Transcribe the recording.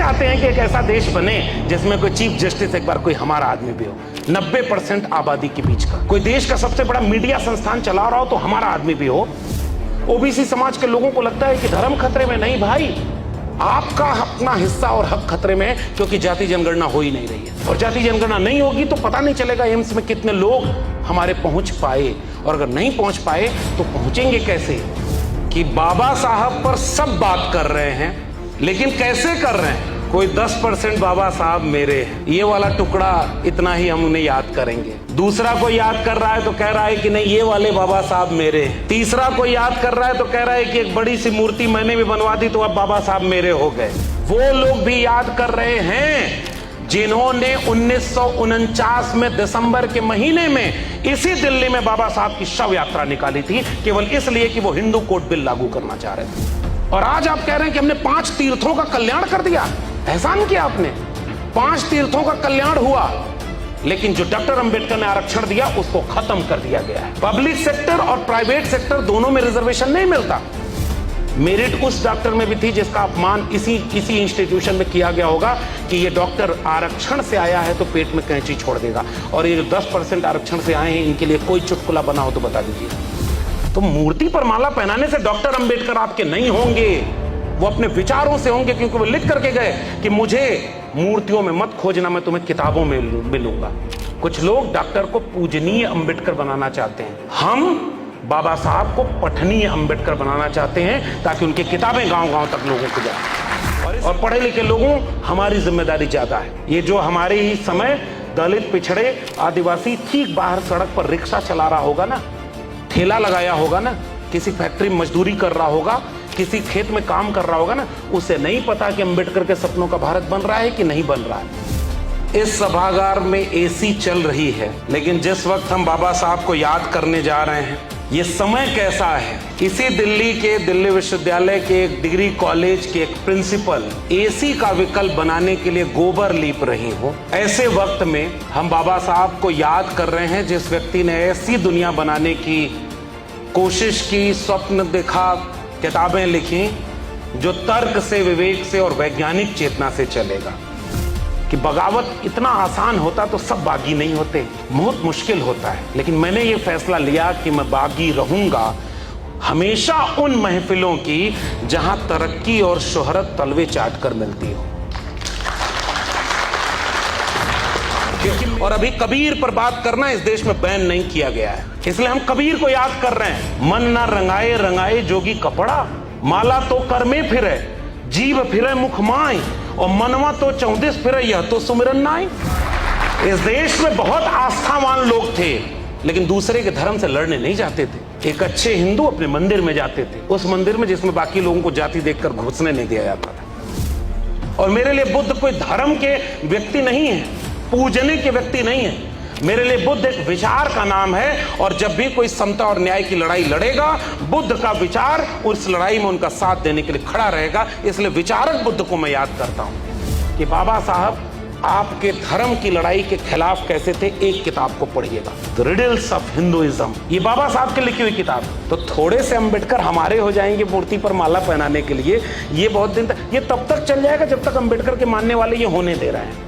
चाहते हैं कि एक ऐसा देश बने जिसमें कोई चीफ जस्टिस एक बार कोई हमारा आदमी भी हो, 90% आबादी के बीच का कोई देश का सबसे बड़ा मीडिया संस्थान चला रहा हो तो हमारा आदमी भी हो। ओबीसी समाज के लोगों को लगता है कि धर्म खतरे में नहीं भाई, आपका अपना हिस्सा और हक खतरे में है, क्योंकि जाति जनगणना हो ही नहीं रही है। और जाति जनगणना नहीं होगी तो पता नहीं चलेगा एम्स में कितने लोग हमारे पहुंच पाए, और अगर नहीं पहुंच पाए तो पहुंचेंगे कैसे। कि बाबा साहब पर सब बात कर रहे हैं, लेकिन कैसे कर रहे हैं। कोई 10% बाबा साहब मेरे हैं, ये वाला टुकड़ा इतना ही हम उन्हें याद करेंगे। दूसरा कोई याद कर रहा है तो कह रहा है कि नहीं ये वाले बाबा साहब मेरे हैं। तीसरा कोई याद कर रहा है तो कह रहा है कि एक बड़ी सी मूर्ति मैंने भी बनवा दी तो अब बाबा साहब मेरे हो गए। वो लोग भी याद कर रहे हैं जिन्होंने 1949 में दिसंबर के महीने में इसी दिल्ली में बाबा साहब की शव यात्रा निकाली थी, केवल इसलिए कि वो हिंदू कोड बिल लागू करना चाह रहे थे। और आज आप कह रहे हैं कि हमने 5 तीर्थों का कल्याण कर दिया। एहसान किया आपने, 5 तीर्थों का कल्याण हुआ, लेकिन जो डॉक्टर अंबेडकर ने आरक्षण दिया उसको खत्म कर दिया गया है। पब्लिक सेक्टर और प्राइवेट सेक्टर दोनों में रिजर्वेशन नहीं मिलता। मेरिट उस डॉक्टर में भी थी जिसका अपमान इसी इंस्टीट्यूशन में किया गया होगा कि ये डॉक्टर आरक्षण से आया है तो पेट में कैंची छोड़ देगा, और ये 10% आरक्षण से आए हैं इनके लिए कोई चुटकुला बना हो तो बता दीजिए। तो मूर्ति पर माला पहनाने से डॉक्टर अंबेडकर आपके नहीं होंगे, वो अपने विचारों से होंगे, क्योंकि वो लिख करके गए कि मुझे मूर्तियों में मत खोजना, मैं तुम्हें किताबों में मिलूंगा। कुछ लोग डॉक्टर को पूजनीय अंबेडकर बनाना चाहते हैं, हम बाबा साहब को पठनीय अंबेडकर बनाना चाहते हैं ताकि उनकी किताबें गांव-गांव तक लोगों को जाए। और पढ़े लिखे लोगों हमारी जिम्मेदारी ज्यादा है। ये जो हमारे ही समय दलित, पिछड़े, आदिवासी ठीक बाहर सड़क पर रिक्शा चला रहा होगा ना, ठेला लगाया होगा ना, किसी फैक्ट्री में मजदूरी कर रहा होगा, किसी खेत में काम कर रहा होगा ना, उसे नहीं पता कि अंबेडकर के सपनों का भारत बन रहा है कि नहीं बन रहा है। इस सभागार में एसी चल रही है, लेकिन जिस वक्त हम बाबा साहब को याद करने जा रहे हैं, ये समय कैसा है। इसी दिल्ली के दिल्ली विश्वविद्यालय के एक डिग्री कॉलेज के एक प्रिंसिपल एसी का विकल्प बनाने के लिए गोबर लीप रही हो। ऐसे वक्त में हम बाबा साहब को याद कर रहे हैं जिस व्यक्ति ने ऐसी दुनिया बनाने की कोशिश की, स्वप्न देखा, किताबें लिखी जो तर्क से, विवेक से और वैज्ञानिक चेतना से चलेगा। कि बगावत इतना आसान होता तो सब बागी नहीं होते, बहुत मुश्किल होता है। लेकिन मैंने ये फैसला लिया कि मैं बागी रहूंगा हमेशा उन महफिलों की जहां तरक्की और शोहरत तलवे चाट कर मिलती हो। और अभी कबीर पर बात करना इस देश में बैन नहीं किया गया है, इसलिए हम कबीर को याद कर रहे हैं। मन ना रंगाए रंगाए जोगी कपड़ा, माला तो कर में फिरे, जीव फिरे मुख माई, और मनवा तो 34 फिरे, यह तो सुमिरन नाई। इस देश में बहुत आस्थावान लोग थे, लेकिन दूसरे के धर्म से लड़ने नहीं जाते थे। एक अच्छे हिंदू अपने मंदिर में जाते थे, उस मंदिर में जिसमें बाकी लोगों को जाति देखकर घुसने नहीं दिया जाता था। और मेरे लिए बुद्ध कोई धर्म के व्यक्ति नहीं है, पूजने के व्यक्ति नहीं है। मेरे लिए बुद्ध एक विचार का नाम है, और जब भी कोई समता और न्याय की लड़ाई लड़ेगा, बुद्ध का विचार उस लड़ाई में उनका साथ देने के लिए खड़ा रहेगा। इसलिए विचारक बुद्ध को मैं याद करता हूं कि बाबा साहब आपके धर्म की लड़ाई के खिलाफ कैसे थे। एक किताब को पढ़िएगा, द रिडल्स ऑफ हिंदुइज्म, ये बाबा साहब की लिखी हुई किताब। तो थोड़े से अंबेडकर हमारे हो जाएंगे मूर्ति पर माला पहनाने के लिए, ये बहुत दिन तक, ये तब तक चल जाएगा जब तक अंबेडकर के मानने वाले ये होने दे रहे हैं।